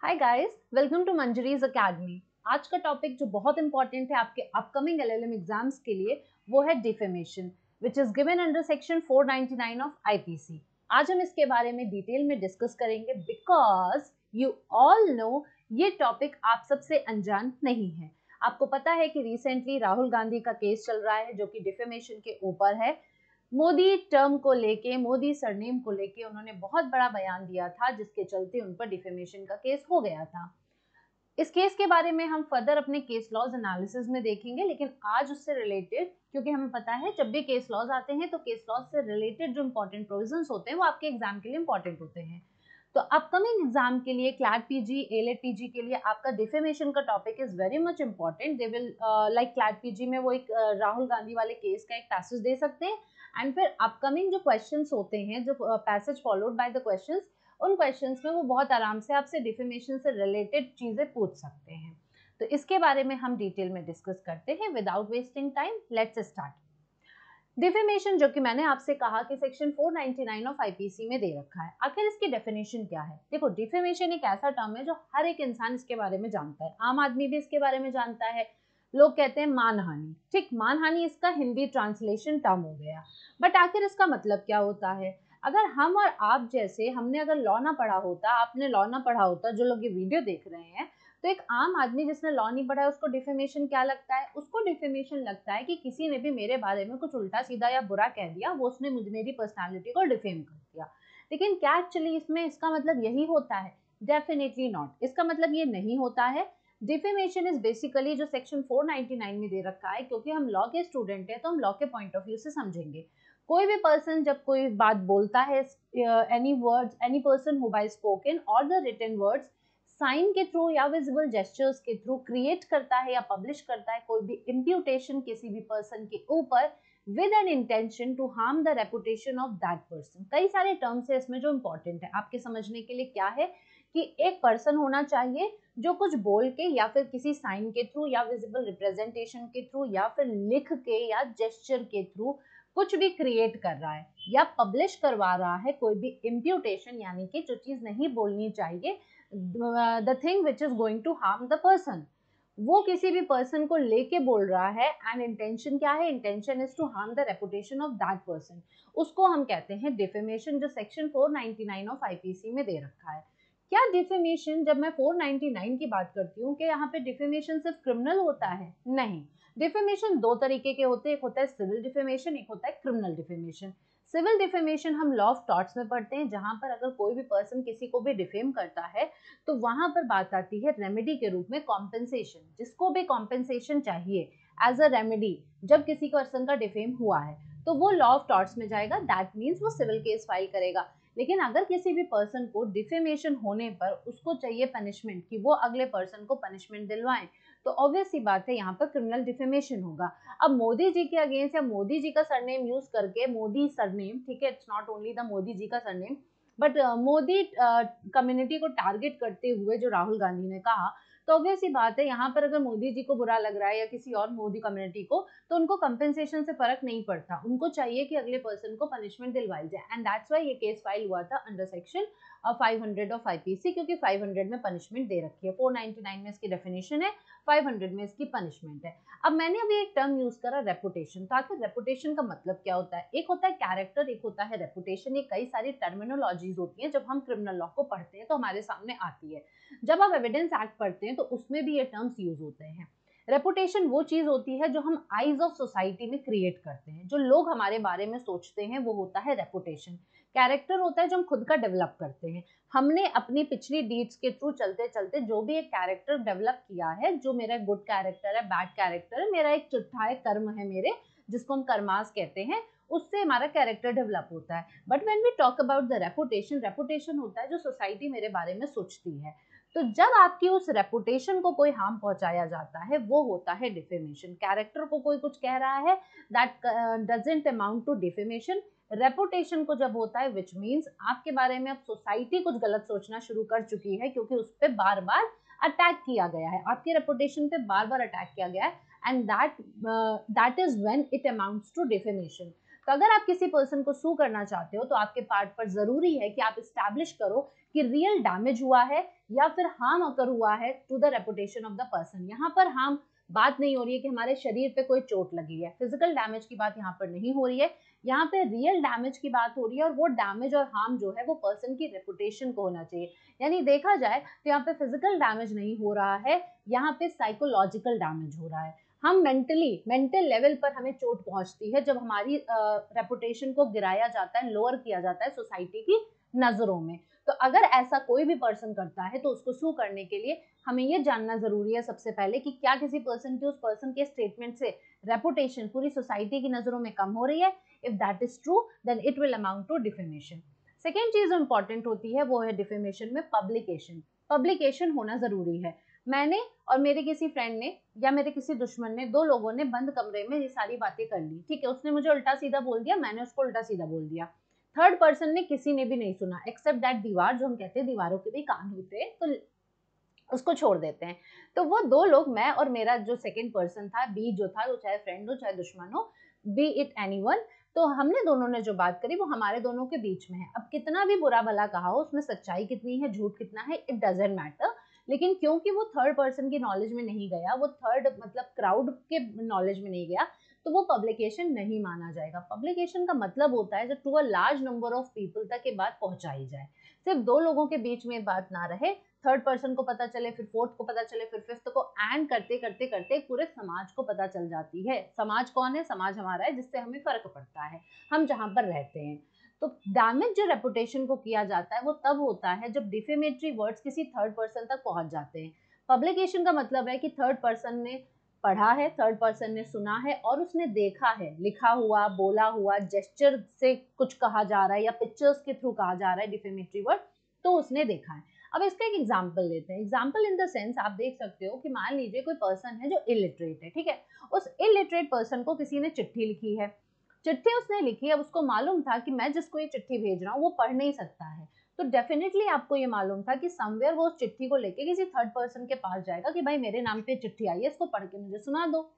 Hi guys, welcome to Manjari's academy. आज का topic जो बहुत इंपॉर्टेंट है आपके अपकमिंग एलएलएम एग्जाम्स के लिए वो है defamation which is given under section 499 of IPC. आज हम इसके बारे में डिटेल में डिस्कस करेंगे बिकॉज यू ऑल नो ये टॉपिक आप सबसे अनजान नहीं है। आपको पता है कि रिसेंटली राहुल गांधी का केस चल रहा है जो कि डिफेमेशन के ऊपर है। मोदी टर्म को लेके, मोदी सरनेम को लेके उन्होंने बहुत बड़ा बयान दिया था जिसके चलते उन पर डिफेमेशन का केस हो गया था। इस केस के बारे में हम फर्दर अपने केस लॉज एनालिसिस में देखेंगे, लेकिन आज उससे रिलेटेड, क्योंकि हमें पता है जब भी केस लॉज आते हैं तो केस लॉज से रिलेटेड जो इंपॉर्टेंट प्रोविजंस होते हैं वो आपके एग्जाम के लिए इंपॉर्टेंट होते हैं। तो अपकमिंग एग्जाम के लिए क्लैट पीजी, एलेट पीजी के लिए आपका डिफेमेशन का topic is very much important. They will like CLAT PG में वो एक राहुल गांधी वाले केस का एक पैसेज दे सकते हैं एंड फिर अपकमिंग जो क्वेश्चंस होते हैं, जो passage followed by the questions, उन क्वेश्चंस में वो बहुत आराम से आपसे डिफेमेशन से रिलेटेड चीजें पूछ सकते हैं। तो इसके बारे में हम डिटेल में डिस्कस करते हैं। Without wasting time let's start. Defamation, जो कि मैंने आपसे कहा कि सेक्शन 499 ऑफ आईपीसी में दे रखा है, आखिर इसकी डेफिनेशन क्या है? देखो, डिफेमेशन एक ऐसा टर्म है जो हर एक इंसान इसके बारे में जानता है। आम आदमी भी इसके बारे में जानता है। लोग कहते हैं मानहानि, ठीक, मानहानि इसका हिंदी ट्रांसलेशन टर्म हो गया। बट आखिर इसका मतलब क्या होता है? अगर हम और आप जैसे, हमने अगर लॉ ना पढ़ा होता, आपने लॉ ना पढ़ा होता, जो लोग ये वीडियो देख रहे हैं, तो एक आम आदमी जिसने लॉ नहीं पढ़ा है उसको डिफेमेशन क्या लगता है? उसको डिफेमेशन लगता है कि किसी ने भी मेरे बारे में कुछ उल्टा सीधा या बुरा कह दिया, वो उसने मुझे, मेरी पर्सनालिटी को डिफेम कर दिया। लेकिन क्या एक्चुअली इसमें इसका मतलब यही होता है? Definitely not. इसका मतलब ये नहीं होता है। डिफेमेशन इज बेसिकली जो सेक्शन 499 में दे रखा है, क्योंकि हम लॉ के स्टूडेंट हैं तो हम लॉ के पॉइंट ऑफ व्यू से समझेंगे। कोई भी पर्सन जब कोई बात बोलता है, any words, any person who by spoken और द रिटन वर्ड्स, साइन के थ्रू या विजिबल जेस्चर्स के थ्रू क्रिएट करता है या पब्लिश करता है कोई भी इम्प्यूटेशन किसी भी पर्सन के ऊपर with an intention to harm the reputation of that person. कई सारे टर्म्स है इसमें जो इंपॉर्टेंट है आपके समझने के लिए। क्या है कि एक पर्सन होना चाहिए जो कुछ बोल के या फिर किसी साइन के थ्रू या विजिबल रिप्रेजेंटेशन के थ्रू या फिर लिख के या जेस्चर के थ्रू कुछ भी क्रिएट कर रहा है या पब्लिश करवा रहा है कोई भी इम्प्यूटेशन, यानी कि जो चीज नहीं बोलनी चाहिए, the thing which is going to harm the person, वो किसी भी पर्सन को लेके बोल रहा है। एंड इंटेंशन क्या है? Intention is to harm the reputation of that person. उसको हम कहते हैं डिफेमेशन, जो सेक्शन 499 ऑफ आईपीसी में दे रखा है। क्या डिफेमेशन, जब मैं 499 की बात करती हूँ, कि यहाँ पे डिफेमेशन सिर्फ क्रिमिनल होता है? नहीं। डिफेमेशन दो तरीके के होते हैं, एक होता है सिविल डिफेमेशन, एक होता है क्रिमिनल डिफेमेशन। सिविल डिफेमेशन हम लॉ ऑफ टॉर्ट्स में पढ़ते हैं, जहां पर अगर कोई भी पर्सन किसी को भी डिफेम करता है तो वहां पर बात आती है रेमेडी के रूप में कॉम्पेंसेशन। जिसको भी कॉम्पेंसेशन चाहिए एज अ रेमेडी जब किसी पर्सन का डिफेम हुआ है तो वो लॉ ऑफ टॉर्ट्स में जाएगा, दैट मीन्स वो सिविल केस फाइल करेगा। लेकिन अगर किसी भी पर्सन को डिफेमेशन होने पर उसको चाहिए पनिशमेंट, कि वो अगले पर्सन को पनिशमेंट दिलवाएं, तो ऑब्वियस सी बात है यहाँ पर क्रिमिनल डिफेमेशन होगा। अब मोदी जी के अगेंस्ट या मोदी जी का सरनेम यूज करके, मोदी सरनेम, ठीक है, it's not only the Modi ji का सरनेम, बट मोदी कम्युनिटी को टारगेट करते हुए जो राहुल गांधी ने कहा, तो ऑब्वियस सी बात है यहाँ पर अगर मोदी जी को बुरा लग रहा है या किसी और मोदी कम्युनिटी को, तो उनको कंपेंसेशन से फर्क नहीं पड़ता। उनको चाहिए कि अगले पर्सन को पनिशमेंट दिलवाई जाए। एंड दैट्स व्हाई ये केस फाइल हुआ था अंडर सेक्शन 500 ऑफ आईपीसी, क्योंकि 500 में पनिशमेंट दे रखी है, 499 में इसकी डेफिनेशन है, 500 में इसकी पनिशमेंट है। अब मैंने अभी एक टर्म यूज करा रेपुटेशन। तो आखिर रेपुटेशन का मतलब क्या होता है? एक होता है कैरेक्टर, एक होता है रेपुटेशन। ये कई सारी टर्मिनोलॉजीज होती हैं, जब हम क्रिमिनल लॉ को पढ़ते हैं तो हमारे सामने आती है। जब आप एविडेंस एक्ट पढ़ते हैं तो उसमें भी ये टर्म्स यूज होते हैं। रेपुटेशन वो चीज होती है जो हम आईज ऑफ सोसाइटी में क्रिएट करते हैं, जो लोग हमारे बारे में सोचते हैं, वो होता है रेपुटेशन। कैरेक्टर होता है जो हम खुद का डेवलप करते हैं। हमने अपनी पिछली डीड्स के थ्रू चलते चलते जो भी एक कैरेक्टर डेवलप किया है, जो मेरा गुड कैरेक्टर है, बैड कैरेक्टर है, मेरा एक चिट्ठा है, कर्म है मेरे, जिसको हम कर्मास कहते हैं, उससे हमारा कैरेक्टर डेवलप होता है। But when we talk about the reputation, reputation होता है जो सोसाइटी मेरे बारे में सोचती है। तो जब आपकी उस रेपुटेशन को कोई हार्म पहुंचाया जाता है, वो होता है डिफेमेशन। कैरेक्टर को कोई कुछ कह रहा है, that doesn't amount to defamation. Reputation को जब होता है, विच मीन्स आपके बारे में अब सोसाइटी कुछ गलत सोचना शुरू कर चुकी है, क्योंकि उस पर बार बार अटैक किया गया है, आपके रेपुटेशन पे बार बार अटैक किया गया है, and that is when it amounts to defamation. तो अगर आप किसी पर्सन को सू करना चाहते हो तो आपके पार्ट पर जरूरी है कि आप इस्टेब्लिश करो कि रियल डैमेज हुआ है या फिर हार्म अकर हुआ है to the reputation of the person. यहाँ पर हार्म बात नहीं हो रही है कि हमारे शरीर पे कोई चोट लगी है, फिजिकल डैमेज की बात यहाँ पर नहीं हो रही है, यहाँ पे रियल डैमेज की बात हो रही है। और वो डैमेज और हार्म जो है वो पर्सन की रेपुटेशन को होना चाहिए। यानी देखा जाए तो यहाँ पे फिजिकल डैमेज नहीं हो रहा है, यहाँ पे साइकोलॉजिकल डैमेज हो रहा है। हम मेंटल लेवल पर हमें चोट पहुंचती है जब हमारी रेपुटेशन को गिराया जाता है, लोअर किया जाता है सोसाइटी की नजरों में। तो अगर ऐसा कोई भी पर्सन करता है तो उसको सू करने के लिए हमें ये जानना जरूरी है सबसे पहले कि क्या किसी पर्सन की उस पर्सन के स्टेटमेंट से रेपुटेशन पूरी सोसाइटी की नजरों में कम हो रही है। If that is true then it will amount to defamation. Second चीज जो इंपॉर्टेंट होती है वो है डिफेमेशन में पब्लिकेशन। पब्लिकेशन होना जरूरी है। मैंने और मेरे किसी फ्रेंड ने या मेरे किसी दुश्मन ने, दो लोगों ने बंद कमरे में ये सारी बातें कर ली, ठीक है, उसने मुझे उल्टा सीधा बोल दिया, मैंने उसको उल्टा सीधा बोल दिया, थर्ड पर्सन ने किसी ने भी नहीं सुना एक्सेप्ट दैट दीवार, जो हम कहते हैं दीवारों के भी कान होते हैं, तो उसको छोड़ देते हैं। तो वो दो लोग, मैं और मेरा जो सेकंड पर्सन था, बी जो था, वो चाहे फ्रेंड हो चाहे दुश्मन हो, बी इट एनीवन, तो हमने दोनों ने जो बात करी वो हमारे दोनों के बीच में है। अब कितना भी बुरा भला कहा हो, उसमें सच्चाई कितनी है, झूठ कितना है, इट डजंट मैटर, लेकिन क्योंकि वो थर्ड पर्सन की नॉलेज में नहीं गया, वो थर्ड मतलब क्राउड के नॉलेज में नहीं गया, तो वो पब्लिकेशन नहीं माना जाएगा। पब्लिकेशन का मतलब होता है जब to a large number of people तक ये बात पहुंचाई जाए, सिर्फ दो लोगों के बीच में बात ना रहे, थर्ड पर्सन को पता चले, फिर फोर्थ को पता चले, फिर फिफ्थ को, एंड करते करते करते पूरे समाज को पता चल जाती है। समाज कौन है? समाज हमारा है जिससे हमें फर्क पड़ता है, हम जहां पर रहते हैं। तो डैमेज जो रेपुटेशन को किया जाता है वो तब होता है जब डिफेमेटरी वर्ड्स किसी थर्ड पर्सन तक पहुंच जाते हैं। पब्लिकेशन का मतलब है कि थर्ड पर्सन ने पढ़ा है, थर्ड पर्सन ने सुना है और उसने देखा है, लिखा हुआ, बोला हुआ, जेस्चर से कुछ कहा जा रहा है या पिक्चर्स के थ्रू कहा जा रहा है डिफेमेटरी वर्ड, तो उसने देखा है। अब इसका एक एग्जाम्पल लेते हैं। एग्जाम्पल इन द सेंस आप देख सकते हो कि मान लीजिए कोई पर्सन है जो इलिटरेट है, ठीक है, उस इलिटरेट पर्सन को किसी ने चिट्ठी लिखी है, चिट्ठी उसने लिखी है, उसको मालूम था कि मैं जिसको ये चिट्ठी भेज रहा हूँ वो पढ़ नहीं सकता है, तो डेफिनेटली आपको ये मालूम था कि समवेयर वो उस चिट्ठी को लेके किसी थर्ड पर्सन के पास जाएगा कि भाई मेरे नाम पे चिट्ठी आई है, इसको पढ़ के मुझे सुना दो।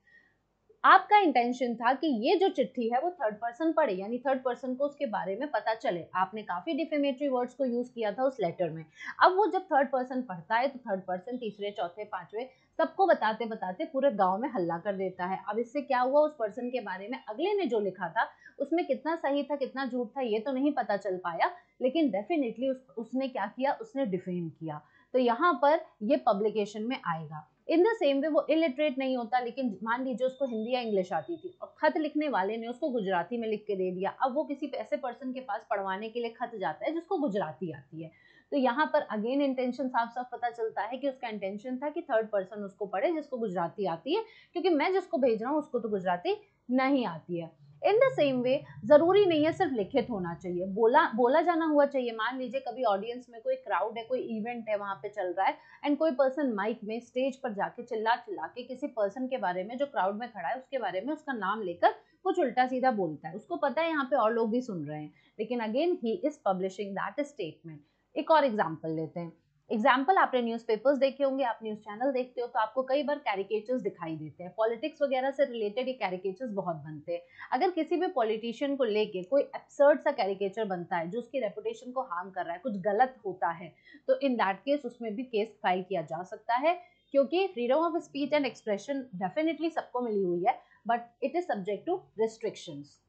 आपका इंटेंशन था कि ये जो चिट्ठी है वो थर्ड पर्सन पढ़े, यानी थर्ड पर्सन को उसके बारे में पता चले। आपने काफी डिफेमेटरी वर्ड्स को यूज किया था उस लेटर में। अब वो जब थर्ड पर्सन पढ़ता है तो थर्ड पर्सन तीसरे चौथे पांचवे सबको बताते बताते पूरे गांव में हल्ला कर देता है। अब इससे क्या हुआ, उस पर्सन के बारे में अगले ने जो लिखा था उसमें कितना सही था कितना झूठ था ये तो नहीं पता चल पाया, लेकिन डेफिनेटली उसने क्या किया, उसने डिफेम किया। तो यहाँ पर ये पब्लिकेशन में आएगा। इन द सेम वे वो इलिटरेट नहीं होता, लेकिन मान लीजिए उसको हिंदी या इंग्लिश आती थी और खत लिखने वाले ने उसको गुजराती में लिख के दे दिया। अब वो किसी ऐसे पर्सन के पास पढ़वाने के लिए खत जाता है जिसको गुजराती आती है, तो यहाँ पर अगेन इंटेंशन साफ साफ पता चलता है कि उसका इंटेंशन था कि थर्ड पर्सन उसको पढ़े जिसको गुजराती आती है, क्योंकि मैं जिसको भेज रहा हूँ उसको तो गुजराती नहीं आती है। इन द सेम वे जरूरी नहीं है सिर्फ लिखित होना चाहिए, बोला जाना हुआ चाहिए। मान लीजिए कभी ऑडियंस में कोई क्राउड है, कोई इवेंट है वहां पे चल रहा है, एंड कोई पर्सन माइक में स्टेज पर जाके चिल्ला चिल्ला के किसी पर्सन के बारे में जो क्राउड में खड़ा है उसके बारे में उसका नाम लेकर कुछ उल्टा सीधा बोलता है। उसको पता है यहाँ पे और लोग भी सुन रहे हैं, लेकिन again he is publishing that statement. एक और एग्जाम्पल लेते हैं। एग्जाम्पल, आपने न्यूज़पेपर्स देखे होंगे, आप न्यूज़ चैनल देखते हो तो आपको कई बार कैरिकेचर्स दिखाई देते हैं। पॉलिटिक्स वगैरह से रिलेटेड ये कैरिकेचर्स बहुत बनते हैं। अगर किसी भी पॉलिटिशियन को लेके कोई एब्सर्ड सा कैरिकेचर बनता है जो उसकी रेपुटेशन को हार्म कर रहा है, कुछ गलत होता है, तो इन दैट केस उसमें भी केस फाइल किया जा सकता है, क्योंकि freedom of speech and expression definitely सबको मिली हुई है, but it is subject to restrictions.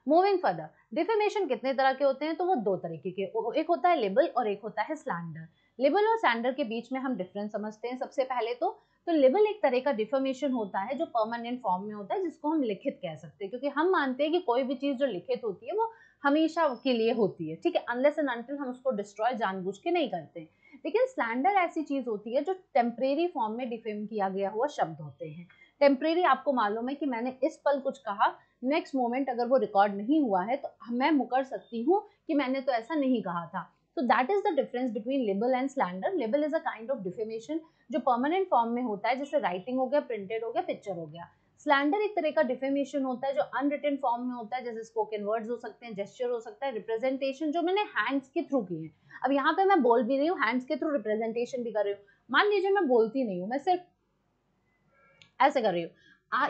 Moving further, defamation कितने तरह के होते हैं? तो वो दो तरीके के, एक होता है लिबल और एक होता है स्लैंडर। लिबल और स्लैंडर के बीच में हम डिफरेंस समझते हैं सबसे पहले। तो लिबल एक तरह का डिफेमेशन होता है जो परमानेंट फॉर्म में होता है, जिसको हम लिखित कह सकते हैं, क्योंकि हम मानते हैं कि कोई भी चीज जो लिखित होती है वो हमेशा के लिए होती है, ठीक है, अनलेस एंड अनटिल हम उसको डिस्ट्रॉय जानबूझ के नहीं करते। लेकिन स्लैंडर ऐसी चीज होती है जो टेम्परेरी फॉर्म में डिफेम किया गया हुआ शब्द होते हैं। टेम्परेरी, आपको मालूम है कि मैंने इस पल कुछ कहा, नेक्स्ट मोमेंट अगर वो रिकॉर्ड नहीं हुआ है तो मैं मुकर सकती हूँ कि मैंने तो ऐसा नहीं कहा था। So that is the difference between libel and slander. Libel is a kind of defamation जो परमानेंट फॉर्म में होता है, जैसे राइटिंग हो गया, प्रिंटेड हो गया, पिक्चर हो गया। स्लैंडर एक तरह का डिफेमेशन होता है जो अनरिटन फॉर्म में होता है, जैसे स्पोकन वर्ड्स हो सकते हैं, जेस्चर हो सकता है, रिप्रेजेंटेशन जो मैंने हैंड्स के थ्रू की है। अब यहाँ पे मैं बोल भी रही हूँ, हैंड्स के थ्रू रिप्रेजेंटेशन भी कर रही हूँ। मान लीजिए मैं बोलती नहीं हूँ, मैं सिर्फ ऐसे कर रही हूँ,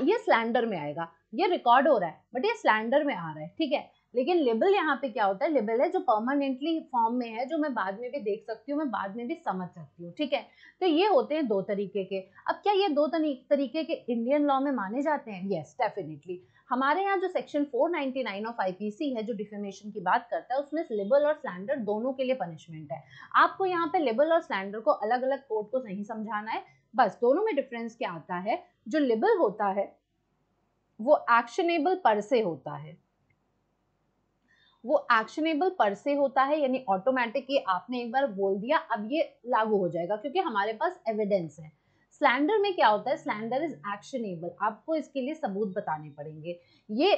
ये स्लैंडर में आएगा। ये रिकॉर्ड हो रहा है बट ये स्लैंडर में आ रहा है, ठीक है। लेकिन लिबल यहाँ पे क्या होता है, लिबल है जो परमानेंटली फॉर्म में है, जो मैं बाद में भी देख सकती हूँ, मैं बाद में भी समझ सकती हूँ, ठीक है। तो ये होते हैं दो तरीके के। अब क्या ये दो तरीके के इंडियन लॉ में माने जाते हैं? Yes, definitely. हमारे यहाँ जो सेक्शन 499 ऑफ आईपीसी है जो डिफेमेशन की बात करता है, उसमें लिबल और स्लैंडर दोनों के लिए पनिशमेंट है। आपको यहाँ पे लिबल और स्लैंडर को अलग अलग कोर्ट को नहीं समझाना है, बस दोनों में डिफरेंस क्या आता है, जो लिबल होता है वो एक्शनेबल पर से होता है, वो एक्शनेबल पर से होता है, यानी ऑटोमेटिक, ये आपने एक बार बोल दिया अब ये लागू हो जाएगा क्योंकि हमारे पास एविडेंस है। स्लैंडर में क्या होता है, स्लैंडर इज एक्शनेबल, आपको इसके लिए सबूत बताने पड़ेंगे। ये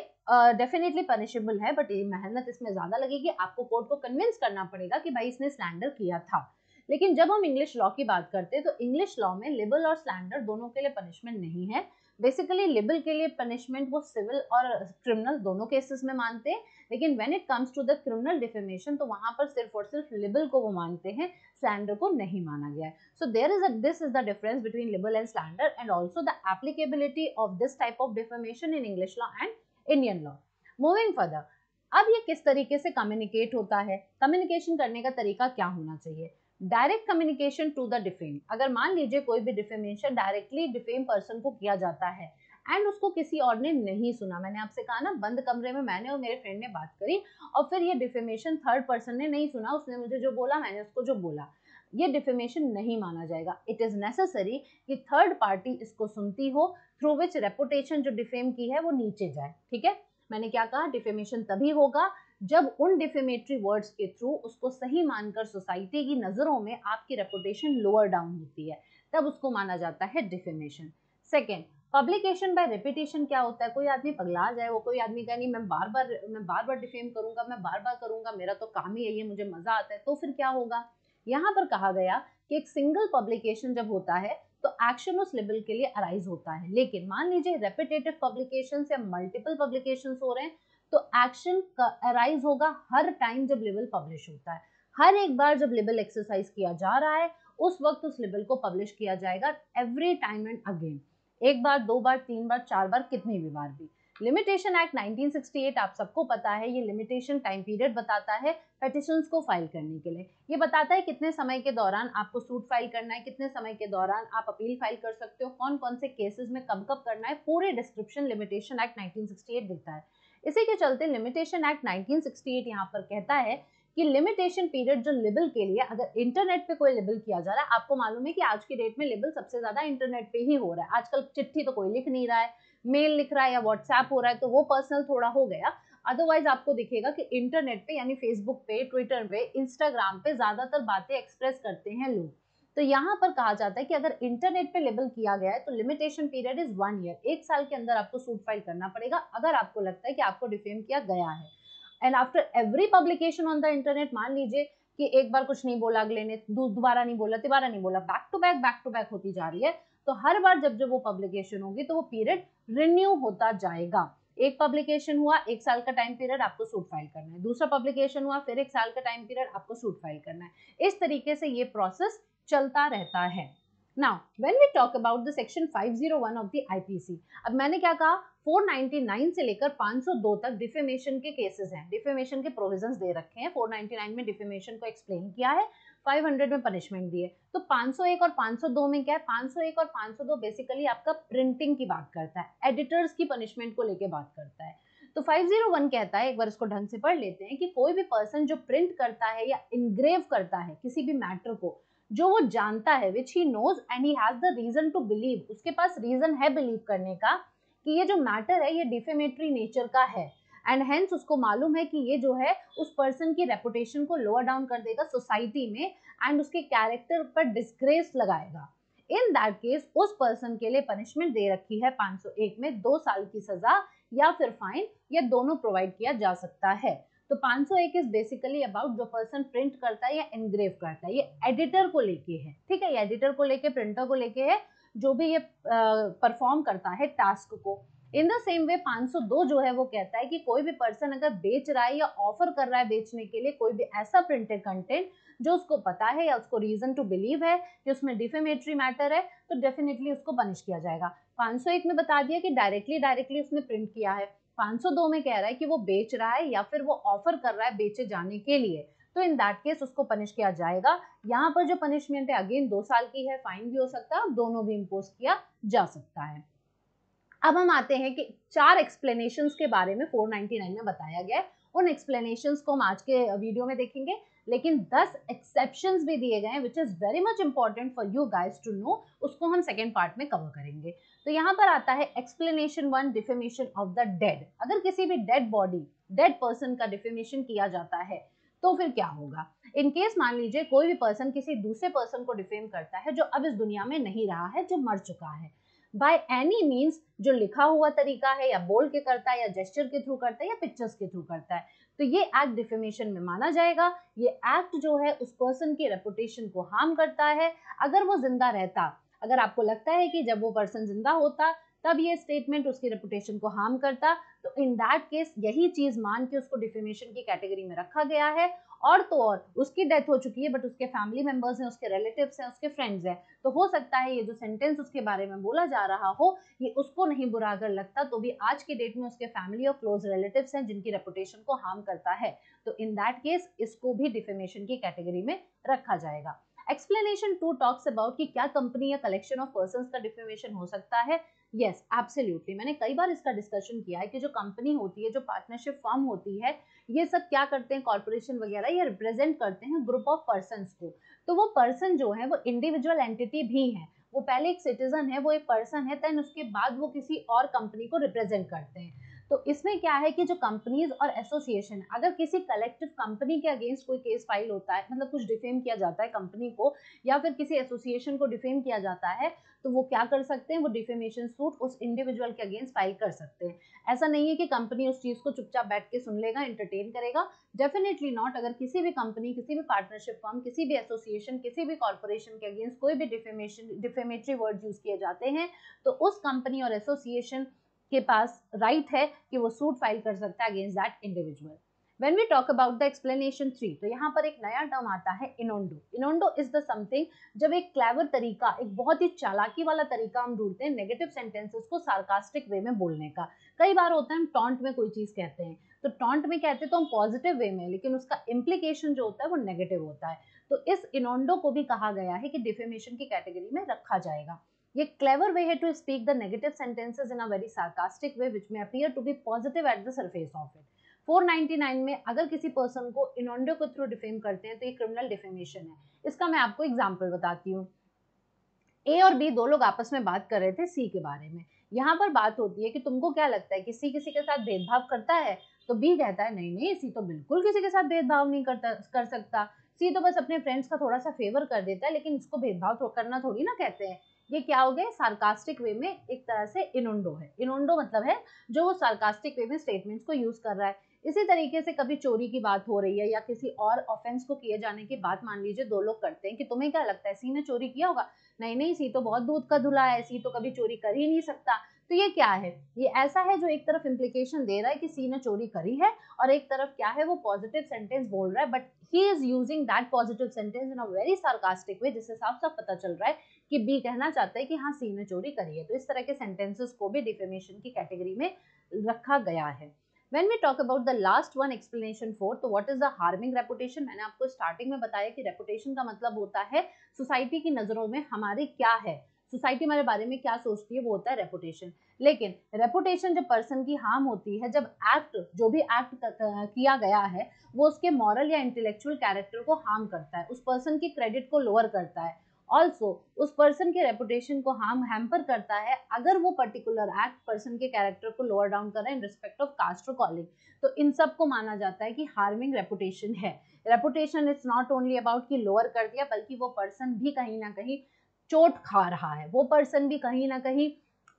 डेफिनेटली पनिशेबल है बट ये मेहनत इसमें ज्यादा लगेगी, आपको कोर्ट को कन्विंस करना पड़ेगा कि भाई इसने स्लैंडर किया था। लेकिन जब हम इंग्लिश लॉ की बात करते हैं तो इंग्लिश लॉ में लिबल और स्लैंडर दोनों के लिए पनिशमेंट नहीं है। बेसिकली लिबल के लिए पनिशमेंट वो सिविल और क्रिमिनल दोनों केसेस में मानते हैं, लेकिन when it comes to the criminal defamation तो वहां पर सिर्फ और सिर्फ लिबल को वो मानते हैं, स्लैंडर को नहीं माना गया है। So this is the difference between label and slander and also the applicability of this type of defamation in English law and Indian law. Moving further, अब ये किस तरीके से कम्युनिकेट होता है, कम्युनिकेशन करने का तरीका क्या होना चाहिए? Direct communication to the defame. अगर मान लीजिए कोई भी डिफेमेशन डायरेक्टली डिफेम पर्सन को किया जाता है एंड उसको किसी और ने नहीं सुना, मैंने आपसे कहा ना बंद कमरे में मैंने और मेरे फ्रेंड ने बात करी और फिर ये डिफेमेशन थर्ड पर्सन ने नहीं सुना, उसने मुझे जो बोला मैंने उसको जो बोला, ये डिफेमेशन नहीं माना जाएगा। इट इज नेसेसरी कि थर्ड पार्टी इसको सुनती हो, थ्रू विच रेपुटेशन जो डिफेम की है वो नीचे जाए, ठीक है। मैंने क्या कहा, डिफेमेशन तभी होगा जब उन डिफेमेटरी वर्ड्स के थ्रू उसको सही मानकर सोसाइटी की नजरों में आपकी रेपुटेशन लोअर डाउन होती है, तब उसको माना जाता है defamation. Second, publication by repetition क्या होता है, कोई आदमी पगला जाए, वो कोई आदमी कहे नहीं मैं बार बार डिफेम करूंगा, मैं बार बार करूंगा, मेरा तो काम ही है ये, मुझे मजा आता है, तो फिर क्या होगा? यहाँ पर कहा गया कि एक सिंगल पब्लिकेशन जब होता है तो एक्शन उस लेवल के लिए अराइज होता है, लेकिन मान लीजिए रेपिटेटिव पब्लिकेशन या मल्टीपल पब्लिकेशन हो रहे हैं तो एक्शन अराइज होगा हर टाइम जब लेवल पब्लिश होता है। हर एक बार जब लेवल एक्सरसाइज किया जा रहा है उस वक्त उस लेवल को पब्लिश किया जाएगा, एवरी टाइम एंड अगेन, एक बार, दो बार, तीन बार, चार बार, कितनी भी बार भी। लिमिटेशन एक्ट 1968 आप सबको पता है, ये लिमिटेशन टाइम पीरियड बताता है पेटिशंस को फाइल करने के लिए। ये बताता है कितने समय के दौरान आपको सूट फाइल करना है, कितने समय के दौरान आप अपील फाइल कर सकते हो, कौन कौन से केसेस में कब कब करना है, पूरे डिस्क्रिप्शन लिमिटेशन एक्ट 1968 देता है। इसी के चलते लिमिटेशन एक्ट 1968 यहाँ पर कहता है कि लिमिटेशन पीरियड जो लिबल के लिए, अगर इंटरनेट पे कोई लिबल किया जा रहा है, आपको मालूम है कि आज की डेट में लिबल सबसे ज्यादा इंटरनेट पे ही हो रहा है, आजकल चिट्ठी तो कोई लिख नहीं रहा है, मेल लिख रहा है या व्हाट्सएप हो रहा है, तो वो पर्सनल थोड़ा हो गया। अदरवाइज आपको दिखेगा कि इंटरनेट पे यानी फेसबुक पे, ट्विटर पे, इंस्टाग्राम पे ज्यादातर बातें एक्सप्रेस करते हैं लोग। तो यहाँ पर कहा जाता है कि अगर इंटरनेट पे लेबल किया गया है तो लिमिटेशन पीरियड इज 1 ईयर, एक साल के अंदर आपको सूट फाइल करना पड़ेगा अगर आपको लगता है कि आपको डिफेम किया गया है। And after every publication on the internet, मान लीजिए कि एक बार कुछ नहीं बोला अगले ने, दोबारा नहीं बोला, तिबारा नहीं बोला, बैक टू बैक होती जा रही है, तो हर बार जब जब वो पब्लिकेशन होगी तो वो पीरियड रिन्यू होता जाएगा। एक पब्लिकेशन हुआ, एक साल का टाइम पीरियड आपको सूट फाइल करना है, दूसरा पब्लिकेशन हुआ, फिर एक साल का टाइम पीरियड आपको सूट फाइल करना है। इस तरीके से ये प्रोसेस चलता रहता है। Now when we talk about the section 501 of the IPC, अब मैंने क्या कहा, 499 से लेकर 502 तक डिफेमेशन के केसेस हैं, डिफेमेशन के प्रोविजंस दे रखे हैं। 499 में डिफेमेशन को एक्सप्लेन किया है, 500 में पनिशमेंट दिए, तो 501 और 502 में क्या है, 501 और 502 बेसिकली आपका प्रिंटिंग की बात करता है, एडिटर्स की पनिशमेंट को लेके बात करता है। तो 501 कहता है, एक बार इसको ढंग से पढ़ लेते हैं, कि कोई भी पर्सन जो प्रिंट करता है या इनग्रेव करता है किसी भी मैटर को जो वो जानता है, which he knows and he has the reason to believe, उसके पास रीजन है बिलीव करने का कि ये जो मैटर है ये डिफेमेटरी नेचर का है, एंड हेंस उसको मालूम है कि ये जो है उस पर्सन की रेपुटेशन को लोअर डाउन कर देगा सोसाइटी में एंड उसके कैरेक्टर पर डिस्ग्रेस लगाएगा। इन दैट केस उस पर्सन के लिए पनिशमेंट दे रखी है 501 में 2 साल की सजा या फिर फाइन, या दोनों प्रोवाइड किया जा सकता है। तो 501 इज बेसिकली अबाउट जो पर्सन प्रिंट करता है या एनग्रेव करता है, ये एडिटर को लेके है, ठीक है, ये एडिटर को लेके, प्रिंटर को लेके है, जो भी ये परफॉर्म करता है टास्क को। इन द सेम वे 502 जो है वो कहता है कि कोई भी पर्सन अगर बेच रहा है या ऑफर कर रहा है बेचने के लिए कोई भी ऐसा प्रिंटेड कंटेंट जो उसको पता है या उसको रीजन टू बिलीव है कि उसमें डिफेमेटरी मैटर है, तो डेफिनेटली उसको पनिश किया जाएगा। 501 में बता दिया कि डायरेक्टली उसने प्रिंट किया है। 502 में कह रहा है कि वो बेच रहा है या फिर वो ऑफर कर रहा है बेचे जाने के लिए, तो इन दैट केस उसको पनिश किया जाएगा। यहाँ पर जो पनिशमेंट है अगेन 2 साल की है, फाइन भी हो सकता है, दोनों भी इम्पोज किया जा सकता है। अब हम आते हैं कि 4 एक्सप्लेनेशंस के बारे में 499 में बताया गया है। उन एक्सप्लेनेशंस को हम आज के वीडियो में देखेंगे, लेकिन 10 एक्सेप्शंस भी दिए गए हैं which is very much important for you guys to know, उसको हम सेकेंड पार्ट में कवर करेंगे। तो यहाँ पर आता है explanation 1, defamation of the dead. अगर किसी भी डेड बॉडी, डेड पर्सन का डिफेमेशन किया जाता है तो फिर क्या होगा। इन केस मान लीजिए कोई भी पर्सन किसी दूसरे पर्सन को डिफेम करता है जो अब इस दुनिया में नहीं रहा है, जो मर चुका है, बाय एनी मीन्स, जो लिखा हुआ तरीका है या बोल के करता है या जेस्चर के थ्रू करता है या पिक्चर्स के थ्रू करता है, तो ये एक्ट डिफेमेशन में माना जाएगा। ये एक्ट जो है उस पर्सन की रेपुटेशन को हार्म करता है। अगर वो जिंदा रहता, अगर आपको लगता है कि जब वो पर्सन जिंदा होता तब ये स्टेटमेंट उसकी रेपुटेशन को हार्म करता, तो इन दैट केस यही चीज मान के उसको डिफेमेशन की कैटेगरी में रखा गया है। और तो और उसकी डेथ हो चुकी है बट उसके फैमिली मेंबर्स हैं, उसके रिलेटिव्स हैं, उसके फ्रेंड्स हैं, तो हो सकता है ये जो सेंटेंस उसके बारे में बोला जा रहा हो ये उसको नहीं बुरा अगर लगता, तो भी आज के डेट में उसके फैमिली और क्लोज रिलेटिव्स हैं जिनकी रेपुटेशन को हार्म करता है, तो इन दैट केस इसको भी डिफेमेशन की कैटेगरी में रखा जाएगा। एक्सप्लेनेशन 2 टॉक्स अबाउट कि क्या कंपनी या कलेक्शन ऑफ पर्संस का डिफेमेशन हो सकता है। यस, एब्सोल्युटली, मैंने कई बार इसका डिस्कशन किया है कि जो कंपनी होती है, जो पार्टनरशिप फर्म होती है, ये सब क्या करते हैं, कॉर्पोरेशन वगैरह, ये रिप्रेजेंट करते हैं ग्रुप ऑफ पर्संस को। तो वो पर्सन जो है वो इंडिविजुअल एंटिटी भी है, वो पहले एक सिटीजन है, वो एक पर्सन है, देन उसके बाद वो किसी और कंपनी को रिप्रेजेंट करते हैं। तो इसमें क्या है कि जो कंपनीज और एसोसिएशन, अगर किसी कलेक्टिव कंपनी के अगेंस्ट कोई केस फाइल होता है, मतलब कुछ डिफेम किया जाता है कंपनी को या फिर किसी एसोसिएशन को डिफेम किया जाता है, तो वो क्या कर सकते हैं, वो डिफेमेशन सूट उस इंडिविजुअल के अगेंस्ट फाइल कर सकते हैं। ऐसा नहीं है कि कंपनी उस चीज को चुपचाप बैठ के सुन लेगा, एंटरटेन करेगा, डेफिनेटली नॉट। अगर किसी भी कंपनी, किसी भी पार्टनरशिप फर्म, किसी भी एसोसिएशन, किसी भी कॉर्पोरेशन के अगेंस्ट कोई भी डिफेमेटरी वर्ड यूज किए जाते हैं, तो उस कंपनी और एसोसिएशन के पास राइट है कि वो सूट फाइल कर सकता है against that individual. When we talk about the explanation 3, तो यहाँ पर एक नया टर्म आता है इनोंडो। इनोंडो इज द समथिंग, जब एक क्लेवर तरीका, एक बहुत ही चालाकी वाला तरीका हम ढूंढते हैं नेगेटिव सेंटेंसेस को सार्कास्टिक वे में बोलने का। कई बार होता है हम टॉन्ट में कोई चीज कहते हैं, तो टॉन्ट में कहते तो हम पॉजिटिव वे में, लेकिन उसका इम्प्लीकेशन जो होता है वो नेगेटिव होता है। तो इस इनोंडो को भी कहा गया है कि डिफेमेशन की कैटेगरी में रखा जाएगा। ये क्लेवर वे है to speak the negative sentences in a very sarcastic way which may appear to be positive at the surface of it. 499 में अगर किसी पर्सन को इनोंडो के थ्रू डिफेम करते हैं तो ये क्रिमिनल डिफेमेशन है। इसका मैं आपको एग्जांपल बताती हूँ। ए और बी दो लोग आपस में बात कर रहे थे सी के बारे में। यहाँ पर बात होती है कि तुमको क्या लगता है कि सी किसी के साथ भेदभाव करता है, तो बी कहता है नहीं नहीं, सी तो बिल्कुल किसी के साथ भेदभाव नहीं कर सकता, सी तो बस अपने फ्रेंड्स का थोड़ा सा फेवर कर देता है, लेकिन इसको भेदभाव तो करना थोड़ी ना कहते हैं। ये क्या हो गया, सार्कास्टिक वे में एक तरह से इनोंडो है। इनोंडो मतलब है जो वो सार्कास्टिक वे में स्टेटमेंट्स को यूज कर रहा है। इसी तरीके से कभी चोरी की बात हो रही है या किसी और ऑफेंस को किए जाने की बात मान लीजिए दो लोग करते हैं कि तुम्हें क्या लगता है सी ने चोरी किया होगा, नहीं नहीं, सी तो बहुत दूध का धुला है, सी तो कभी चोरी कर ही नहीं सकता। तो ये क्या है, ये ऐसा है जो एक तरफ इंप्लीकेशन दे रहा है कि सी ने चोरी करी है, और एक तरफ क्या है, वो पॉजिटिव सेंटेंस बोल रहा है, but he is using that positive sentence in a very sarcastic way, जिससे साफ साफ पता चल रहा है कि बी कहना चाहता है कि हाँ सी ने चोरी करी है। तो इस तरह के सेंटेंसेस को भी डिफेमेशन की कैटेगरी में रखा गया है। When we talk about the last one, explanation 4, तो what is the harming reputation? मैंने आपको स्टार्टिंग में बताया कि रेपुटेशन का मतलब होता है सोसाइटी की नजरों में हमारे क्या है, सोसाइटी हमारे बारे में क्या सोचती है, वो होता है रेपुटेशन। लेकिन रेपुटेशन जब पर्सन की हार्म होती है, जब एक्ट, जो भी एक्ट किया गया है वो उसके मॉरल या इंटेलेक्चुअल कैरेक्टर को हार्म करता है, उस पर्सन की क्रेडिट को लोअर करता है, ऑल्सो उस पर्सन के रेपुटेशन को हैम्पर करता है अगर वो पर्टिकुलर एक्ट पर्सन के कैरेक्टर को लोअर डाउन कर रहा है इन रिस्पेक्ट ऑफ कास्ट और कॉलिंग, तो इन सब को माना जाता है कि हार्मिंग रेपुटेशन है। Reputation is not only about कि लोअर कर दिया, बल्कि वो पर्सन भी कहीं ना कहीं चोट खा रहा है, वो पर्सन भी कहीं ना कहीं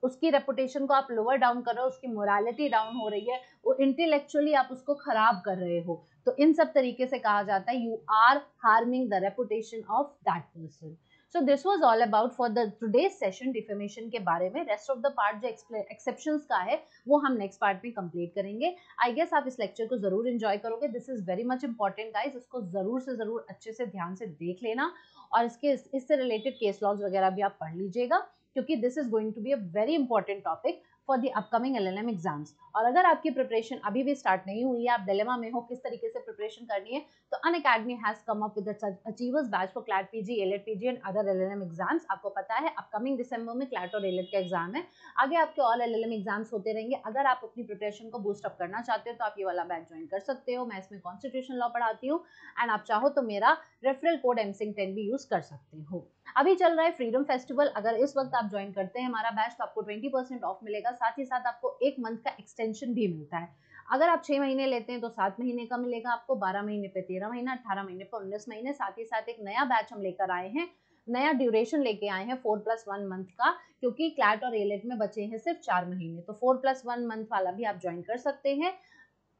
उसकी रेपुटेशन को आप लोअर डाउन कर रहे हो, उसकी मोरालिटी डाउन हो रही है, वो इंटेलेक्चुअली आप उसको खराब कर रहे हो। तो इन सब तरीके से कहा जाता है you are harming the reputation of that person. So this was all about for the today's session defamation के बारे में। रेस्ट ऑफ द पार्ट जो एक्सेप्शंस का है वो हम नेक्स्ट पार्ट में कंप्लीट करेंगे। आई गेस आप इस लेक्चर को जरूर एंजॉय करोगे। This is very much important guys, इसको जरूर से जरूर अच्छे से ध्यान से देख लेना और इससे रिलेटेड केस लॉज वगैरह भी आप पढ़ लीजिएगा, क्योंकि this is going to be a very important topic for the upcoming LLM exams. और अगर आपकी प्रिपरेशन अभी भी स्टार्ट नहीं हुई है, आप डिलेमा में हो किस तरीके से प्रिपरेशन करनी है, तो Unacademy has come up with achievers batch for CLAT PG, AILET PG and other LLM exams. आपको पता है अपकमिंग दिसंबर में क्लैट और एलेट का एग्जाम है। आगे आपके ऑल LLM एग्जाम्स होते रहेंगे। अगर आप अपनी प्रिपरेशन को बूस्ट अप करना चाहते हो तो आप ये वाला बैच ज्वाइन कर सकते हो। मैं इसमें कॉन्स्टिट्यूशन लॉ पढ़ाती हूँ एंड आप चाहो तो मेरा रेफरल कोड MSING10 भी यूज कर सकते हो। अभी चल रहा है फ्रीडम फेस्टिवल, अगर इस वक्त आप ज्वाइन करते हैं हमारा बैच तो आपको 20% ऑफ मिलेगा, साथ ही साथ आपको 1 मंथ का एक्सटेंशन भी मिलता है। अगर आप 6 महीने लेते हैं तो 7 महीने का मिलेगा आपको, 12 महीने पे 13 महीना, 18 महीने पे 19 महीने। साथ ही साथ एक नया बैच हम लेकर आए हैं, नया ड्यूरेशन लेके आए हैं 4+1 मंथ का, क्योंकि क्लैट और एलेट में बचे हैं सिर्फ 4 महीने, तो 4+1 मंथ वाला भी आप ज्वाइन कर सकते हैं।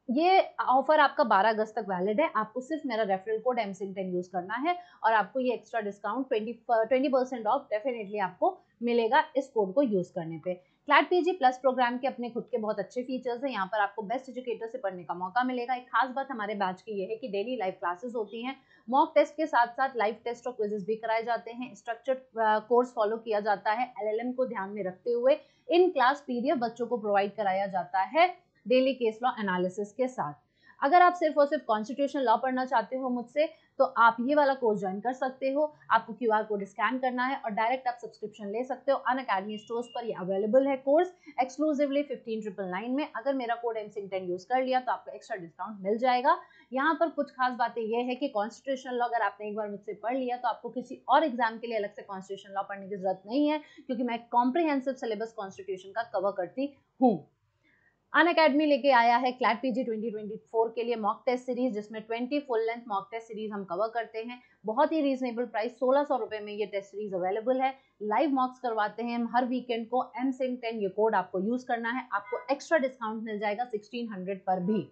ये ऑफर आपका 12 अगस्त तक वैलिड है। आपको सिर्फ मेरा रेफरल कोड MSING10 यूज करना है और आपको ये एक्स्ट्रा डिस्काउंट 20% ऑफ डेफिनेटली आपको मिलेगा इस कोड को यूज करने पे। क्लैट पीजी प्लस प्रोग्राम के अपने खुद के बहुत अच्छे फीचर्स हैं। यहाँ पर आपको बेस्ट एजुकेटर से पढ़ने का मौका मिलेगा। एक खास बात हमारे बैच की ये है कि डेली लाइव क्लासेस होती हैं, मॉक टेस्ट के साथ साथ लाइव टेस्ट और क्विजेस भी कराए जाते हैं, स्ट्रक्चर्ड कोर्स फॉलो किया जाता है। LLM को ध्यान में रखते हुए इन क्लास पीडीएफ बच्चों को प्रोवाइड कराया जाता है डेली केस लॉ एनालिसिस के साथ। अगर आप सिर्फ और सिर्फ कॉन्स्टिट्यूशन लॉ पढ़ना चाहते हो मुझसे तो आप ये वाला कोर्स ज्वाइन कर सकते हो। आपको QR कोड स्कैन करना है और डायरेक्ट आप सब्सक्रिप्शन ले सकते हो। अनअकैडमी स्टोर्स पर ये अवेलेबल है कोर्स एक्सक्लूसिवली 15,999 में। अगर मेरा कोड MSING10 यूज कर लिया तो आपको एक्स्ट्रा डिस्काउंट मिल जाएगा। यहाँ पर कुछ खास बातें ये है कि कॉन्स्टिट्यूशन लॉ अगर आपने एक बार मुझसे पढ़ लिया तो आपको किसी और एग्जाम के लिए अलग से कॉन्स्टिट्यूशन लॉ पढ़ने की जरूरत नहीं है, क्योंकि मैं कॉम्प्रिहेंसिव सिलेबस कॉन्स्टिट्यूशन का कवर करती हूँ। अनअकैडमी लेके आया है क्लैट पीजी 2024 के लिए मॉक टेस्ट सीरीज, जिसमें 20 full length mock test series हम कवर करते हैं। बहुत ही रीजनेबल प्राइस 1600 रुपए में ये टेस्ट सीरीज अवेलेबल है। लाइव मॉक्स करवाते हैं हम हर वीकेंड को। MSING10 ये कोड आपको यूज करना है, आपको एक्स्ट्रा डिस्काउंट मिल जाएगा 1600 पर भी।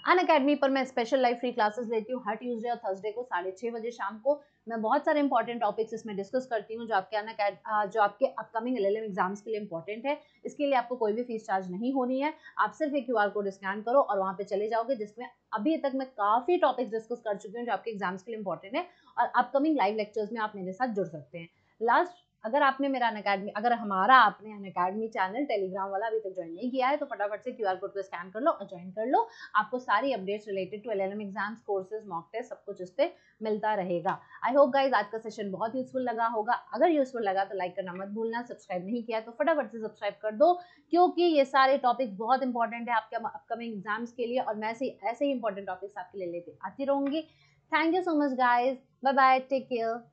अनअकैडमी पर मैं स्पेशल लाइव फ्री क्लासेस लेती हूँ हर ट्यूसडे और थर्सडे को 6:30 बजे शाम को। मैं बहुत सारे इंपॉर्टेंट टॉपिक्स इसमें डिस्कस करती हूँ जो आपके अपकमिंग LLM एग्जाम्स के लिए इंपॉर्टेंट है। इसके लिए आपको कोई भी फीस चार्ज नहीं होनी है। आप सिर्फ एक QR कोड स्कैन करो और वहाँ पे चले जाओगे, जिसमें अभी तक मैं काफी टॉपिक्स डिस्कस कर चुकी हूँ जो आपके एग्जाम्स के लिए इंपॉर्टेंट है और अपकमिंग लाइव लेक्चर्स में आप मेरे साथ जुड़ सकते हैं। अगर हमारा आपने अनअकैडमी चैनल टेलीग्राम वाला अभी तक ज्वाइन नहीं किया है तो फटाफट से QR कोड को स्कैन कर लो और ज्वाइन कर लो। आपको सारी updates related to LLM exams, courses, mock test सब कुछ इस पे मिलता रहेगा। आई होप गाइज आज का सेशन बहुत यूजफुल लगा होगा। अगर यूजफुल लगा तो लाइक करना मत भूलना, सब्सक्राइब नहीं किया तो फटाफट से सब्सक्राइब कर दो, क्योंकि ये सारे टॉपिक्स बहुत इंपॉर्टेंट है आपके अपकमिंग एग्जाम्स के लिए और मैं ऐसे ही इंपॉर्टेंट टॉपिक्स आपके लिए लेते आती रहूंगी। Thank you so much guys, bye bye, take care.